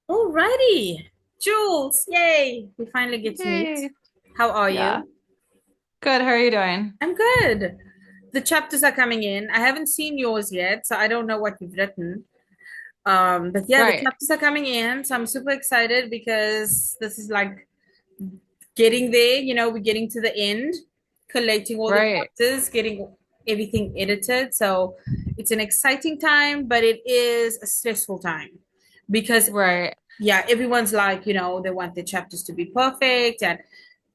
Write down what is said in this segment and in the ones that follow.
Alrighty, Jules, yay! We finally get to meet. Yay. How are Yeah. you? Good. How are you doing? I'm good. The chapters are coming in. I haven't seen yours yet, so I don't know what you've written. But yeah, the Right. chapters are coming in, so I'm super excited because this is like getting there. We're getting to the end, collating all the Right. chapters, getting everything edited. So it's an exciting time, but it is a stressful time because Right. yeah, everyone's like, they want their chapters to be perfect, and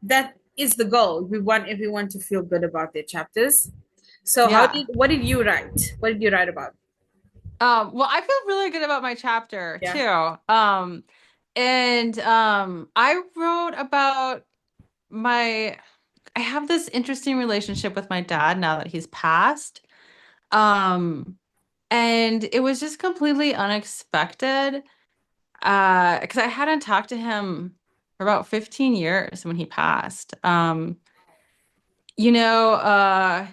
that is the goal. We want everyone to feel good about their chapters. So Yeah. what did you write? What did you write about? Well, I feel really good about my chapter Yeah. too. And I wrote about my I have this interesting relationship with my dad now that he's passed. Um, and it was just completely unexpected. Because I hadn't talked to him for about 15 years when he passed. You know,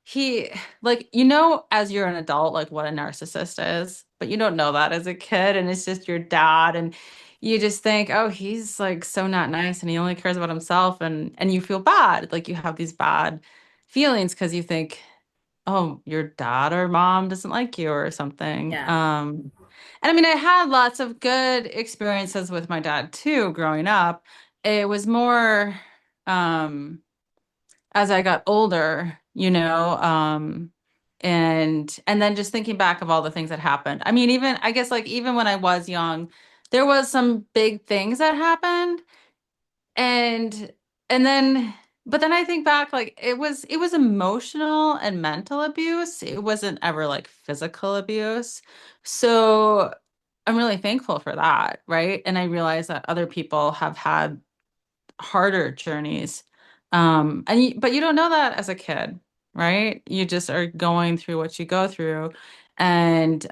he as you're an adult, like what a narcissist is, but you don't know that as a kid, and it's just your dad, and you just think, oh, he's like so not nice, and he only cares about himself, and you feel bad, like you have these bad feelings because you think, oh, your dad or mom doesn't like you or something. Yeah. And I mean, I had lots of good experiences with my dad too, growing up. It was more, um, as I got older, and then just thinking back of all the things that happened. I mean, even I guess like even when I was young, there was some big things that happened, and and then but then I think back, like it was emotional and mental abuse. It wasn't ever like physical abuse. So I'm really thankful for that, right? And I realize that other people have had harder journeys. But you don't know that as a kid, right? You just are going through what you go through. And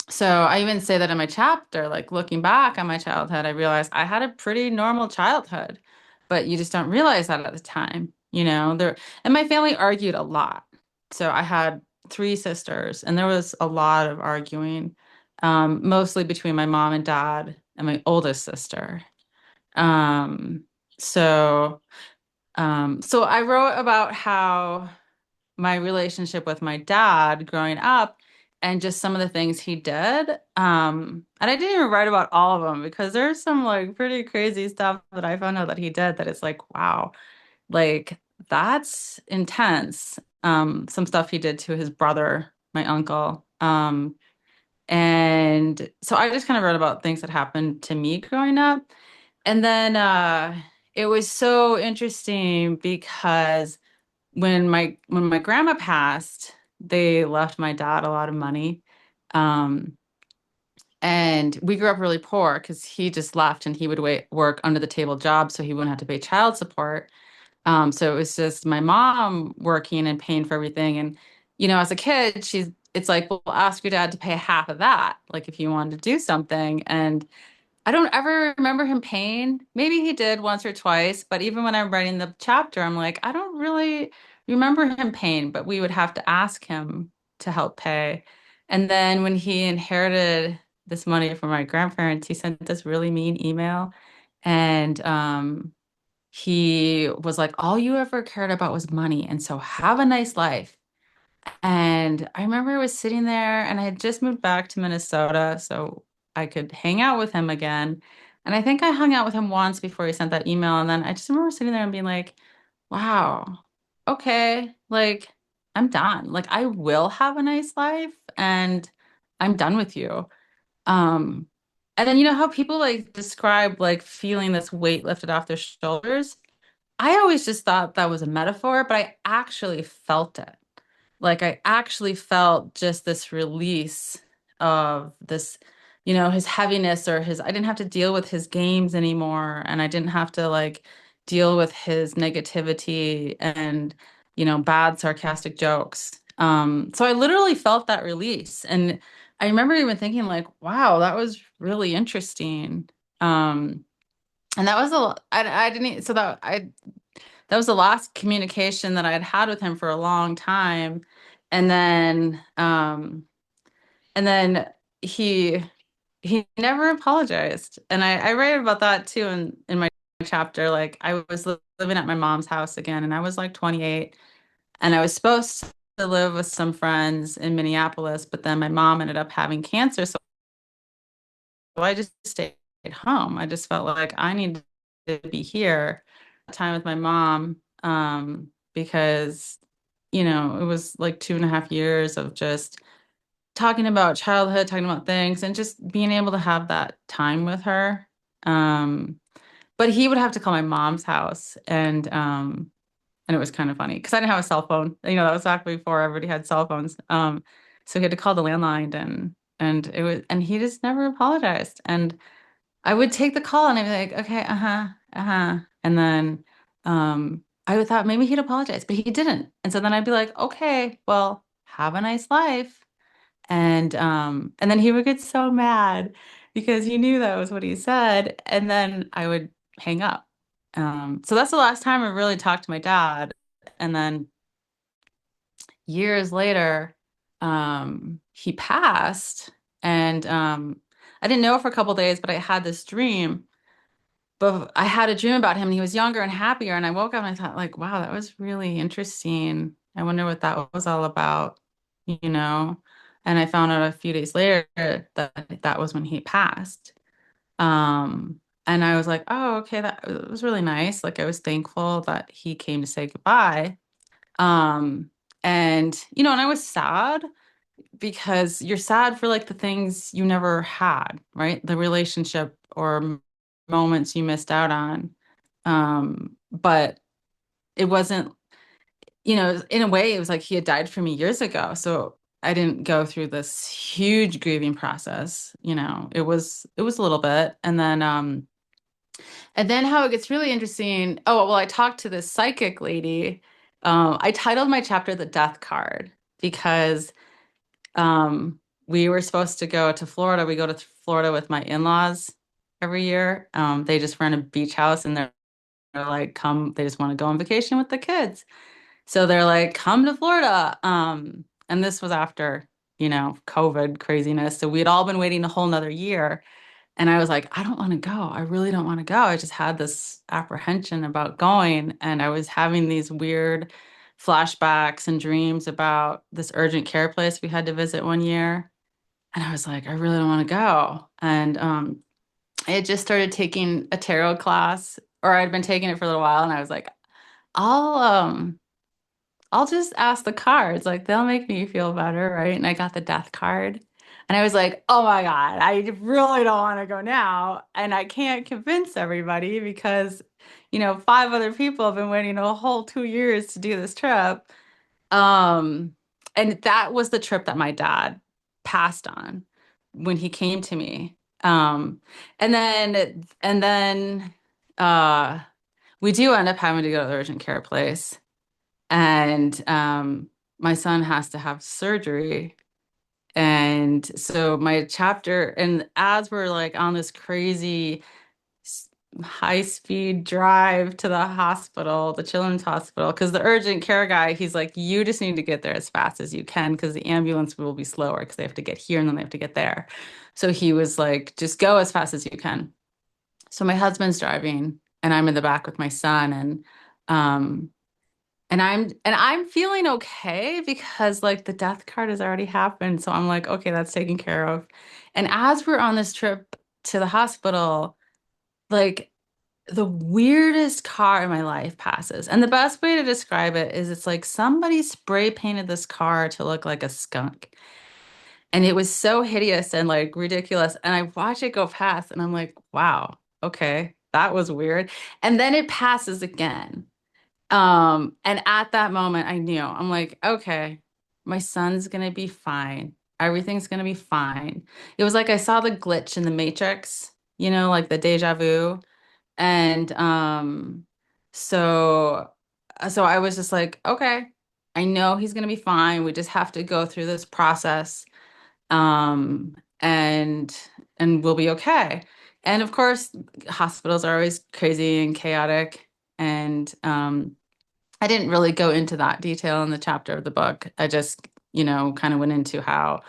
so I even say that in my chapter, like looking back on my childhood, I realized I had a pretty normal childhood, but you just don't realize that at the time, and my family argued a lot. So I had three sisters, and there was a lot of arguing, mostly between my mom and dad and my oldest sister. Um, so, so I wrote about how my relationship with my dad growing up and just some of the things he did. And I didn't even write about all of them because there's some like pretty crazy stuff that I found out that he did that it's like, wow, like that's intense. Some stuff he did to his brother, my uncle. And so I just kind of wrote about things that happened to me growing up. And then it was so interesting because when my grandma passed, they left my dad a lot of money. Um, and we grew up really poor because he just left and he would work under the table jobs so he wouldn't have to pay child support. So it was just my mom working and paying for everything. And, as a kid, it's like, well, ask your dad to pay half of that, like if you wanted to do something. And I don't ever remember him paying. Maybe he did once or twice, but even when I'm writing the chapter, I'm like, I don't really remember him paying, but we would have to ask him to help pay. And then when he inherited this money from my grandparents, he sent this really mean email. And he was like, all you ever cared about was money. And so have a nice life. And I remember I was sitting there and I had just moved back to Minnesota so I could hang out with him again. And I think I hung out with him once before he sent that email. And then I just remember sitting there and being like, wow, okay, like I'm done. Like I will have a nice life and I'm done with you. Um, and then you know how people like describe like feeling this weight lifted off their shoulders? I always just thought that was a metaphor, but I actually felt it. Like I actually felt just this release of this, his heaviness or I didn't have to deal with his games anymore. And I didn't have to like deal with his negativity and, bad sarcastic jokes. So I literally felt that release. And I remember even thinking like, wow, that was really interesting. Um, and that was I didn't, so that was the last communication that I had had with him for a long time. And then, and then he he never apologized. And I write about that too in my chapter. Like I was living at my mom's house again, and I was like 28, and I was supposed to live with some friends in Minneapolis, but then my mom ended up having cancer, so I just stayed home. I just felt like I need to be here, time with my mom, because it was like 2.5 years of just talking about childhood, talking about things, and just being able to have that time with her. Um, but he would have to call my mom's house, and it was kind of funny because I didn't have a cell phone. That was back before everybody had cell phones. So he had to call the landline, and he just never apologized. And I would take the call and I'd be like, okay, uh-huh, uh-huh. And then I thought maybe he'd apologize, but he didn't. And so then I'd be like, okay, well, have a nice life. And then he would get so mad because he knew that was what he said. And then I would hang up. So that's the last time I really talked to my dad. And then years later, he passed. And I didn't know for a couple days, but I had this dream. But I had a dream about him and he was younger and happier. And I woke up and I thought, like, wow, that was really interesting. I wonder what that was all about, you know? And I found out a few days later that that was when he passed. And I was like, oh, okay, that it was really nice. Like I was thankful that he came to say goodbye. Um, and I was sad because you're sad for like the things you never had, right? The relationship or moments you missed out on. But it wasn't, in a way, it was like he had died for me years ago. So I didn't go through this huge grieving process. It was a little bit. And then how it gets really interesting. Oh, well, I talked to this psychic lady. I titled my chapter The Death Card because um, we were supposed to go to Florida. We go to Florida with my in-laws every year. They just rent a beach house and they're like, come, they just want to go on vacation with the kids. So they're like, come to Florida. And this was after, COVID craziness. So we had all been waiting a whole nother year. And I was like, I don't want to go. I really don't want to go. I just had this apprehension about going. And I was having these weird flashbacks and dreams about this urgent care place we had to visit one year. And I was like, I really don't want to go. And I had just started taking a tarot class, or I'd been taking it for a little while. And I was like, I'll um I'll just ask the cards. Like they'll make me feel better, right? And I got the death card. And I was like, oh my God, I really don't want to go now. And I can't convince everybody because, five other people have been waiting a whole 2 years to do this trip. Um, and that was the trip that my dad passed on when he came to me. And then we do end up having to go to the urgent care place. And my son has to have surgery. And so my chapter, and as we're like on this crazy high speed drive to the hospital, the children's hospital, because the urgent care guy, he's like, you just need to get there as fast as you can because the ambulance will be slower because they have to get here and then they have to get there. So he was like, just go as fast as you can. So my husband's driving and I'm in the back with my son, um and I'm feeling okay because like the death card has already happened. So I'm like, okay, that's taken care of. And as we're on this trip to the hospital, like the weirdest car in my life passes. And the best way to describe it is it's like somebody spray painted this car to look like a skunk. And it was so hideous and like ridiculous. And I watch it go past and I'm like, wow, okay, that was weird. And then it passes again. And at that moment, I knew, I'm like, okay, my son's gonna be fine. Everything's gonna be fine. It was like I saw the glitch in the Matrix, like the deja vu. And so so I was just like, okay, I know he's gonna be fine. We just have to go through this process. And we'll be okay. And of course, hospitals are always crazy and chaotic. And I didn't really go into that detail in the chapter of the book. I just, kind of went into how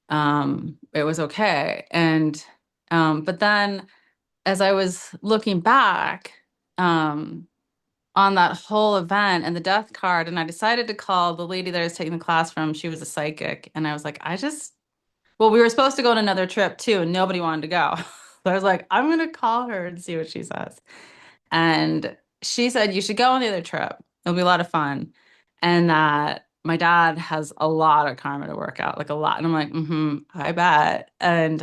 it was okay. And but then as I was looking back um, on that whole event and the death card, and I decided to call the lady that I was taking the class from. She was a psychic, and I was like, well, we were supposed to go on another trip too, and nobody wanted to go. So I was like, I'm gonna call her and see what she says. And she said, you should go on the other trip. It'll be a lot of fun. And that my dad has a lot of karma to work out, like a lot. And I'm like, I bet. And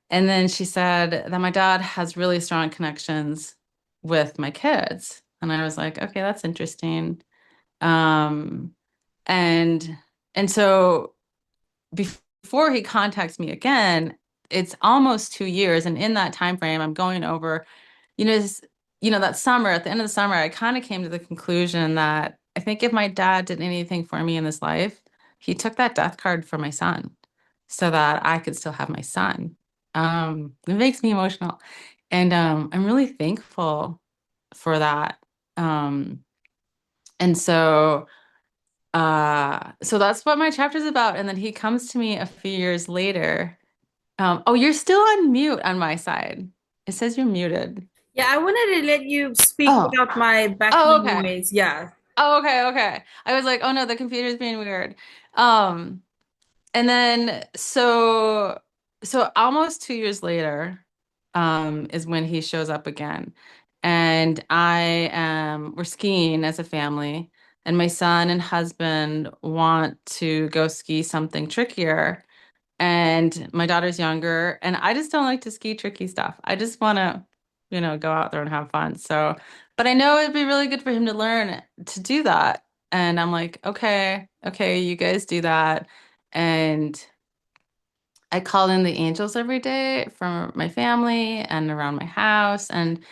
then she said that my dad has really strong connections with my kids. And I was like, okay, that's interesting. Um, and and so before he contacts me again, it's almost 2 years. And in that time frame, I'm going over, you know, that summer, at the end of the summer, I kind of came to the conclusion that I think if my dad did anything for me in this life, he took that death card for my son so that I could still have my son. It makes me emotional. And I'm really thankful for that. Um, and so that's what my chapter's about. And then he comes to me a few years later. Oh, you're still on mute on my side. It says you're muted. Yeah, I wanted to let you speak Oh, without my oh, background okay. noise. Yeah. Oh, okay, okay. I was like, oh no, the computer's being weird. Um, and then so almost 2 years later, is when he shows up again. And we're skiing as a family, and my son and husband want to go ski something trickier. And my daughter's younger, and I just don't like to ski tricky stuff. I just want to, go out there and have fun. So, but I know it'd be really good for him to learn to do that. And I'm like, okay, okay, you guys do that. And I call in the angels every day for my family and around my house. And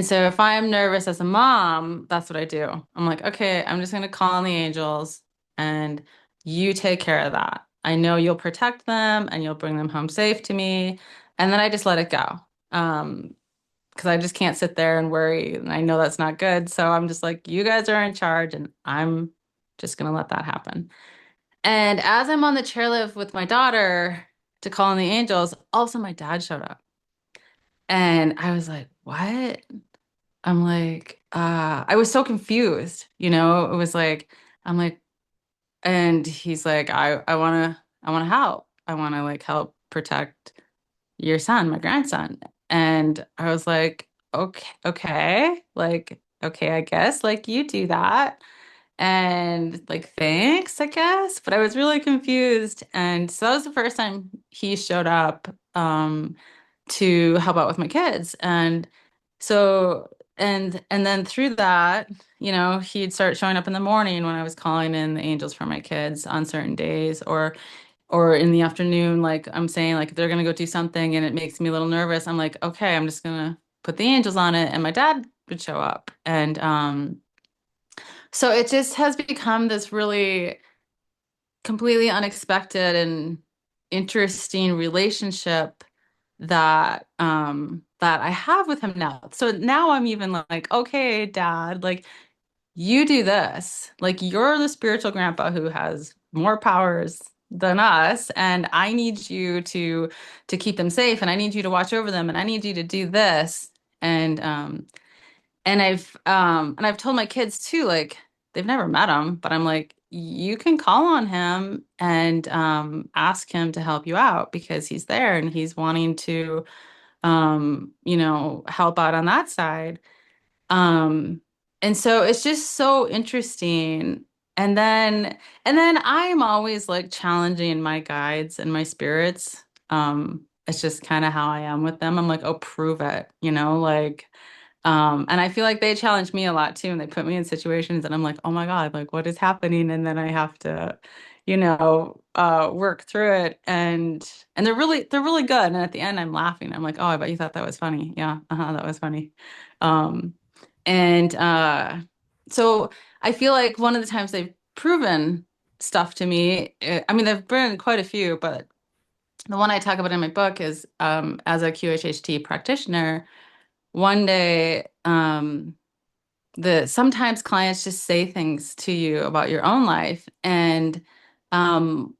so if I'm nervous as a mom, that's what I do. I'm like, okay, I'm just gonna call on the angels and you take care of that. I know you'll protect them and you'll bring them home safe to me. And then I just let it go. Because I just can't sit there and worry. And I know that's not good. So I'm just like, you guys are in charge and I'm just gonna let that happen. And as I'm on the chairlift with my daughter to call in the angels, also my dad showed up. And I was like, what? I'm like, I was so confused, It was like, I'm like, and he's like, I wanna help. I wanna like help protect your son, my grandson. And I was like, okay, like, okay, I guess like you do that. And like, thanks, I guess. But I was really confused. And so that was the first time he showed up to help out with my kids. And so and then through that, he'd start showing up in the morning when I was calling in the angels for my kids on certain days, or in the afternoon, like I'm saying, like if they're gonna go do something and it makes me a little nervous, I'm like, okay, I'm just gonna put the angels on it, and my dad would show up. And so it just has become this really completely unexpected and interesting relationship that I have with him now. So now I'm even like, okay, dad, like you do this. Like you're the spiritual grandpa who has more powers than us, and I need you to keep them safe, and I need you to watch over them, and I need you to do this. And and I've told my kids too, like they've never met him, but I'm like, you can call on him and ask him to help you out because he's there and he's wanting to help out on that side. Um, and so it's just so interesting. And then I'm always like challenging my guides and my spirits. It's just kind of how I am with them. I'm like, oh, prove it, like and I feel like they challenge me a lot too, and they put me in situations and I'm like, oh my God, like what is happening? And then I have to, work through it, and they're really good. And at the end I'm laughing. I'm like, oh, I bet you thought that was funny. Yeah, that was funny. Um, and so I feel like one of the times they've proven stuff to me, I mean, they've been quite a few, but the one I talk about in my book is as a QHHT practitioner, one day, the sometimes clients just say things to you about your own life, and um,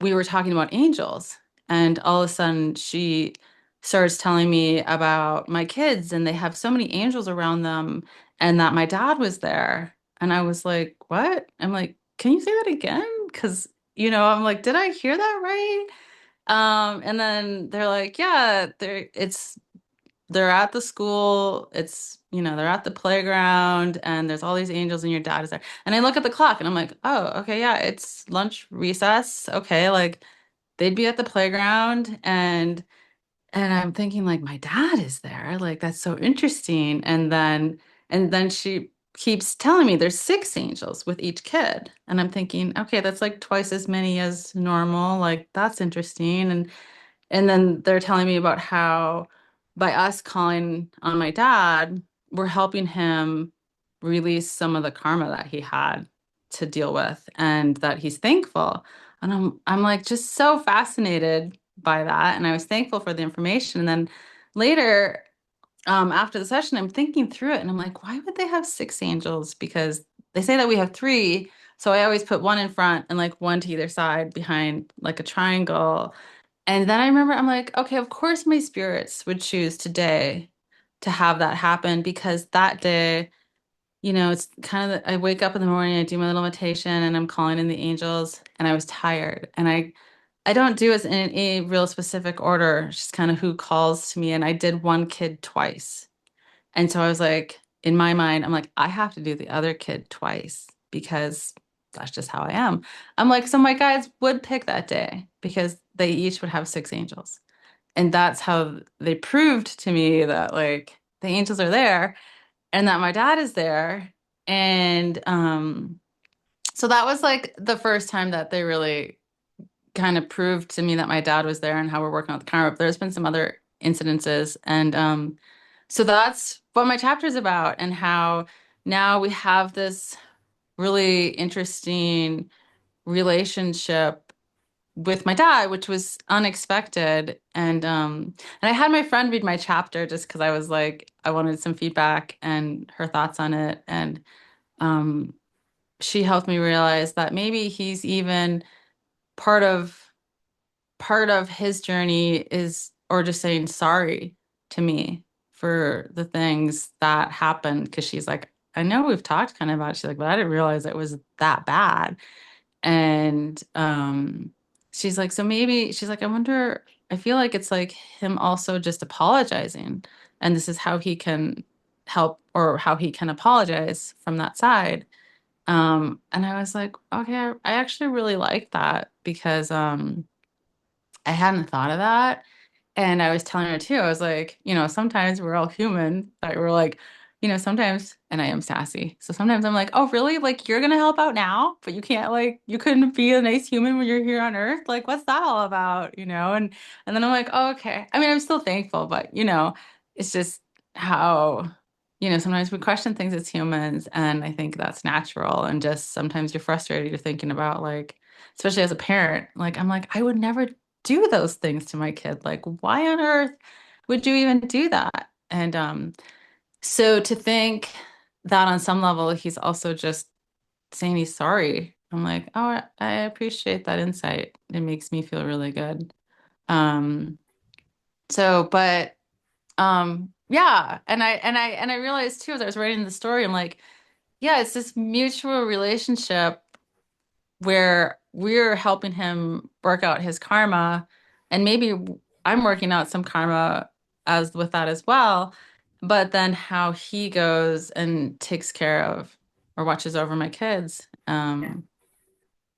we were talking about angels, and all of a sudden she starts telling me about my kids, and they have so many angels around them, and that my dad was there. And I was like, what? I'm like, can you say that again? Because, I'm like, did I hear that right? And then they're like, yeah, they're at the school. They're at the playground, and there's all these angels, and your dad is there. And I look at the clock and I'm like, oh, okay, yeah, it's lunch recess. Okay, like they'd be at the playground, and I'm thinking like my dad is there. Like that's so interesting. And then she keeps telling me there's six angels with each kid. And I'm thinking, okay, that's like twice as many as normal. Like that's interesting. And then they're telling me about how by us calling on my dad, we're helping him release some of the karma that he had to deal with and that he's thankful. And I'm like just so fascinated by that. And I was thankful for the information. And then later, after the session, I'm thinking through it and I'm like, why would they have six angels? Because they say that we have three. So I always put one in front and like one to either side behind like a triangle. And then I remember I'm like, okay, of course my spirits would choose today to have that happen because that day, it's kind of I wake up in the morning, I do my little meditation and I'm calling in the angels and I was tired. And I don't do it in a real specific order, it's just kind of who calls to me. And I did one kid twice. And so I was like, in my mind, I'm like, I have to do the other kid twice because that's just how I am. I'm like, so my guides would pick that day because they each would have six angels. And that's how they proved to me that like the angels are there and that my dad is there. And so that was like the first time that they really kind of proved to me that my dad was there and how we're working with the karma. But there's been some other incidences. And so that's what my chapter is about and how now we have this really interesting relationship with my dad, which was unexpected. And I had my friend read my chapter just because I was like, I wanted some feedback and her thoughts on it. And um, she helped me realize that maybe he's even part of part of his journey is or just saying sorry to me for the things that happened because she's like, I know we've talked kind of about it. She's like, but I didn't realize it was that bad. And she's like, so maybe she's like, I wonder, I feel like it's like him also just apologizing. And this is how he can help or how he can apologize from that side. And I was like, okay, I actually really like that because I hadn't thought of that. And I was telling her too, I was like, sometimes we're all human, that we're like, sometimes, and I am sassy. So sometimes I'm like, oh, really? Like, you're gonna help out now, but you can't, like, you couldn't be a nice human when you're here on Earth? Like, what's that all about? And then I'm like, oh, okay. I mean, I'm still thankful, but, it's just how, sometimes we question things as humans, and I think that's natural. And just sometimes you're frustrated, you're thinking about, like, especially as a parent, like, I'm like, I would never do those things to my kid. Like, why on earth would you even do that? And so to think that on some level, he's also just saying he's sorry. I'm like, oh, I appreciate that insight. It makes me feel really good. Um, but yeah, and I realized too as I was writing the story, I'm like, yeah, it's this mutual relationship where we're helping him work out his karma, and maybe I'm working out some karma as with that as well. But then how he goes and takes care of or watches over my kids. Yeah.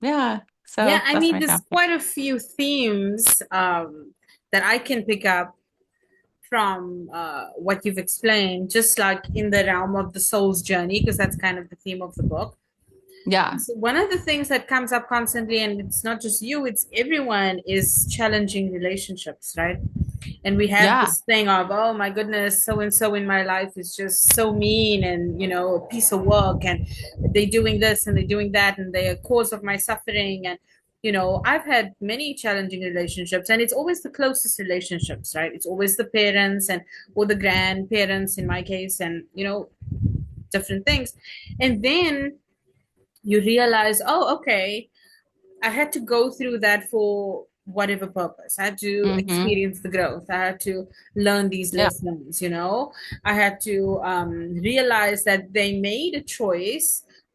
Yeah, Yeah, so I that's mean, my there's chapter. quite a few themes that I can pick up from what you've explained, just like in the realm of the soul's journey, because that's kind of the theme of the book. Yeah, So one of the things that comes up constantly, and it's not just you, it's everyone, is challenging relationships, right? And we have yeah, this thing of, oh my goodness, so and so in my life is just so mean and, a piece of work, and they're doing this and they're doing that, and they're a cause of my suffering. And, I've had many challenging relationships, and it's always the closest relationships, right? It's always the parents and or the grandparents in my case, and, different things. And then you realize, oh, okay, I had to go through that for whatever purpose. I had to Mm-hmm. experience the growth. I had to learn these Yeah. lessons, you know. I had to realize that they made a choice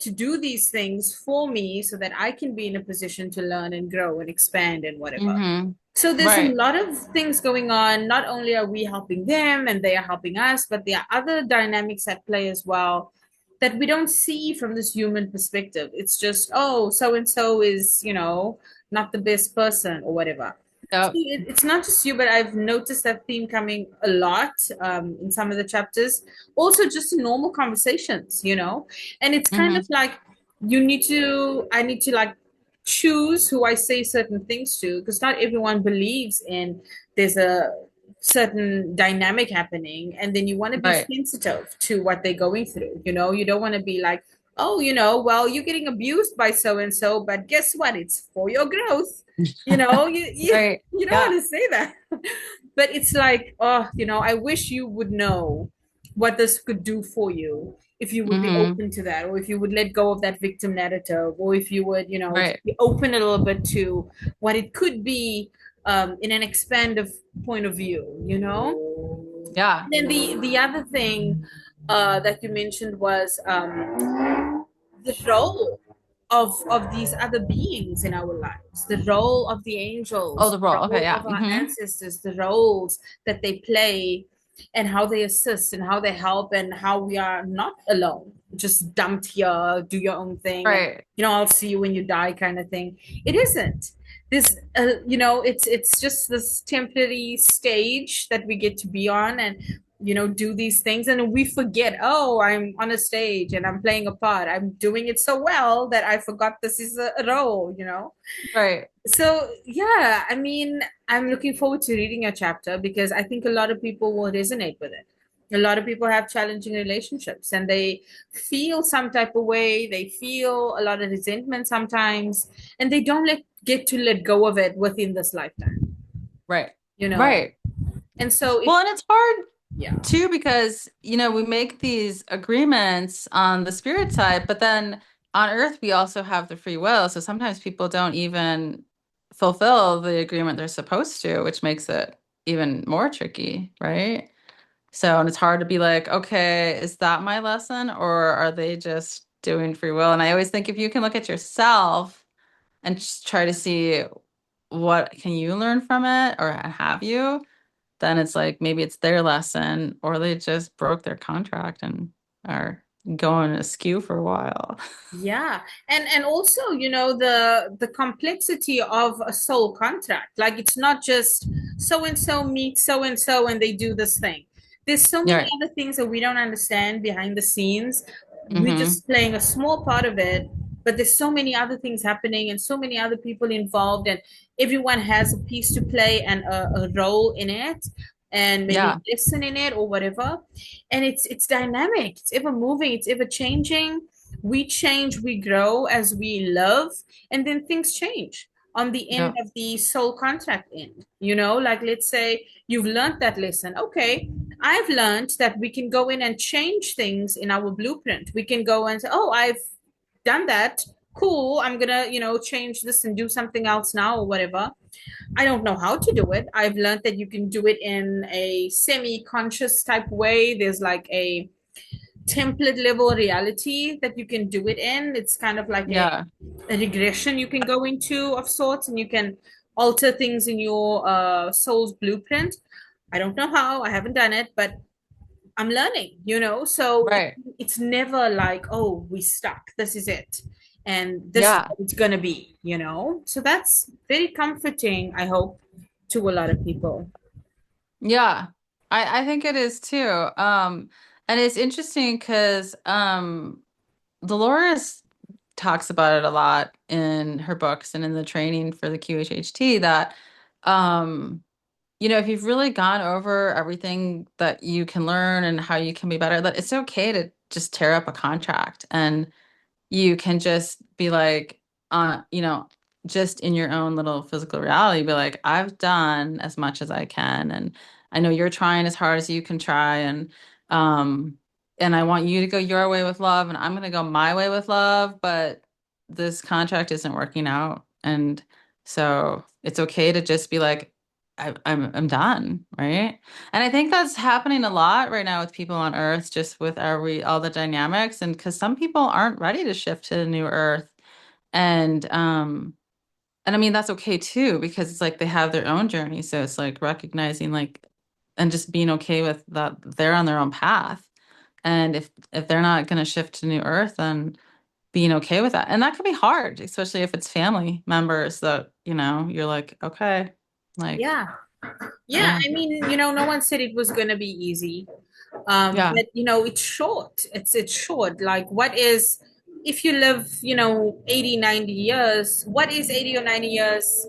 to do these things for me so that I can be in a position to learn and grow and expand and whatever. Mm-hmm. So there's a Right. lot of things going on. Not only are we helping them and they are helping us, but there are other dynamics at play as well that we don't see from this human perspective. It's just, oh, so and so is, not the best person or whatever. So Yep. it's not just you, but I've noticed that theme coming a lot in some of the chapters. Also, just in normal conversations, and it's kind Mm-hmm. of like I need to like choose who I say certain things to because not everyone believes in there's a certain dynamic happening and then you want to be Right. sensitive to what they're going through. You don't want to be like, oh, well, you're getting abused by so and so, but guess what, it's for your growth. Right. You don't Yeah. want to say that. But it's like, oh, I wish you would know what this could do for you if you would be Mm-hmm. open to that, or if you would let go of that victim narrative, or if you would, Right. be open a little bit to what it could be in an expansive point of view. Yeah. Then the other thing that you mentioned was the role of these other beings in our lives, the role of the Oh, angels, the the role. Okay. role Yeah. of our Mm-hmm. ancestors, the roles that they play, and how they assist and how they help, and how we are not alone, just dumped here, do your own thing, and Right. I'll see you when you die, kind of thing. It isn't this. It's just this temporary stage that we get to be on, and do these things and we forget, oh, I'm on a stage and I'm playing a part, I'm doing it so well that I forgot this is a role. Right. So yeah, I mean, I'm looking forward to reading your chapter because I think a lot of people will resonate with it. A lot of people have challenging relationships and they feel some type of way, they feel a lot of resentment sometimes, and they don't get to let go of it within this lifetime Right. you know Right. and so Well, and it's hard yeah. too because, we make these agreements on the spirit side, but then on earth we also have the free will. So sometimes people don't even fulfill the agreement they're supposed to, which makes it even more tricky, right? So, and it's hard to be like, okay, is that my lesson or are they just doing free will? And I always think if you can look at yourself and just try to see what can you learn from it or have you, then it's like maybe it's their lesson or they just broke their contract and are going askew for a while. Yeah, and also, the complexity of a soul contract. Like it's not just so and so meet so and they do this thing. There's so many Right. other things that we don't understand behind the scenes. We're Mm-hmm. just playing a small part of it, but there's so many other things happening and so many other people involved, and everyone has a piece to play and a role in it, and maybe Yeah. a lesson in it or whatever. And it's dynamic, it's ever moving, it's ever changing. We change, we grow as we love, and then things change on the end Yeah. of the soul contract end. Like let's say you've learned that lesson. Okay, I've learned that we can go in and change things in our blueprint. We can go and say, oh, I've done that. Cool. I'm gonna, change this and do something else now or whatever. I don't know how to do it. I've learned that you can do it in a semi-conscious type way. There's like a template level reality that you can do it in. It's kind of like Yeah. a regression you can go into of sorts, and you can alter things in your soul's blueprint. I don't know how, I haven't done it, but I'm learning. So Right. it's never like, oh, we stuck. This is it. And this is Yeah. what it's going to be. So that's very comforting, I hope, to a lot of people. Yeah. I think it is too. And it's interesting because Dolores talks about it a lot in her books and in the training for the QHHT that um if you've really gone over everything that you can learn and how you can be better, that it's okay to just tear up a contract and you can just be like, just in your own little physical reality, be like, I've done as much as I can, and I know you're trying as hard as you can try, um, and I want you to go your way with love, and I'm gonna go my way with love, but this contract isn't working out, And so it's okay to just be like, I'm done, right? And I think that's happening a lot right now with people on Earth, just with all the dynamics, and because some people aren't ready to shift to the new Earth, and and I mean that's okay too, because it's like they have their own journey, so it's like recognizing like and just being okay with that they're on their own path, and if they're not going to shift to new Earth, then being okay with that. And that can be hard, especially if it's family members that, you're like, okay, like, Yeah. Yeah, yeah, I mean, no one said it was going to be easy. yeah, But it's short. It's short. Like what is if you live, 80, 90 years, what is 80 or 90 years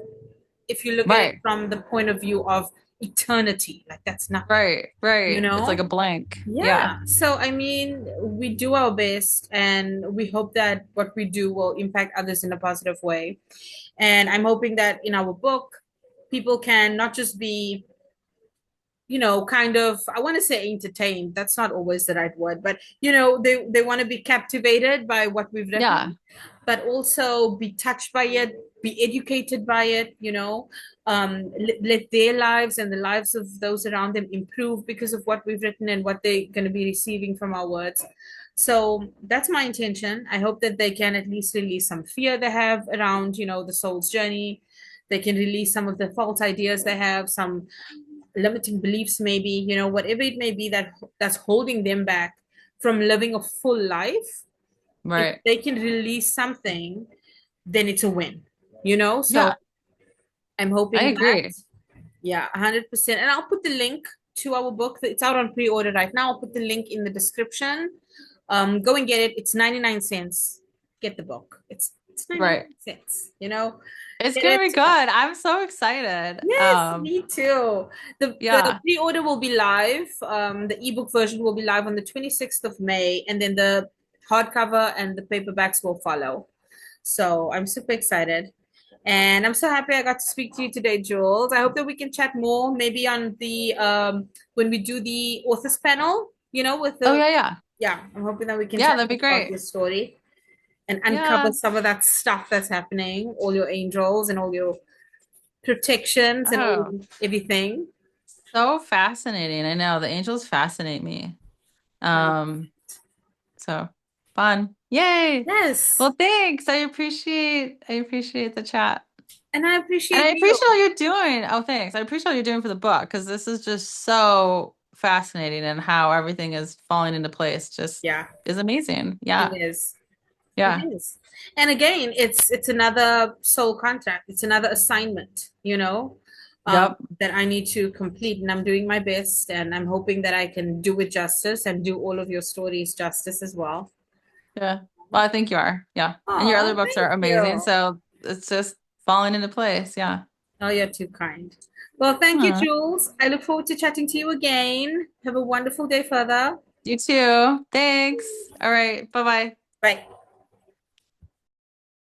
if you look at it right, from the point of view of eternity? Like that's nothing, right, you right. It's like know? a blank. Yeah, Yeah. So I mean, we do our best and we hope that what we do will impact others in a positive way. And I'm hoping that in our book, people can not just be kind of, I want to say entertained. That's not always the right word, but they want to be captivated by what we've yeah, written, but also be touched by it, be educated by it, let their lives and the lives of those around them improve because of what we've written and what they're going to be receiving from our words. So that's my intention. I hope that they can at least release some fear they have around, the soul's journey. They can release some of the false ideas they have, some limiting beliefs, maybe, whatever it may be that's holding them back from living a full life. If right. they can release something, then it's a win, so Yeah, I'm I hoping that. agree. Yeah, 100%. And I'll put the link to our book. It's out on pre-order right now. I'll put the link in the description. Go and get it. It's 99 cents. Get the book. It's 99 Right. cents, It's get gonna be it. good. I'm so excited. Yes, me too. The Yeah. pre-order will be live. The ebook version will be live on the 26th of May, and then the hardcover and the paperbacks will follow. So I'm super excited. And I'm so happy I got to speak to you today, Jules. I hope that we can chat more, maybe on the when we do the authors panel, with Oh the, yeah, yeah. yeah, I'm hoping that we can Yeah, chat that'd be more about great. your story and uncover Yeah. some of that stuff that's happening, all your angels and all your protections and all Oh, everything. so fascinating. I know the angels fascinate me. Um, so fun. Yay. Yes. Well, thanks. I appreciate the chat. And I And I appreciate you. appreciate all you're doing. Oh, thanks. I appreciate all you're doing for the book because this is just so fascinating and how everything is falling into place just Yeah, is amazing. it Yeah. is. It Yeah. is. And again, it's another soul contract. It's another assignment, Yep. that I need to complete. And I'm doing my best. And I'm hoping that I can do it justice and do all of your stories justice as well. Yeah. Well, I think you are. Yeah. And your other Oh, books are thank amazing. you. So it's just falling into place. Yeah. Oh, you're too kind. Well, thank you, Huh. Jules. I look forward to chatting to you again. Have a wonderful day further. You too. Thanks. All right. Bye-bye. Bye.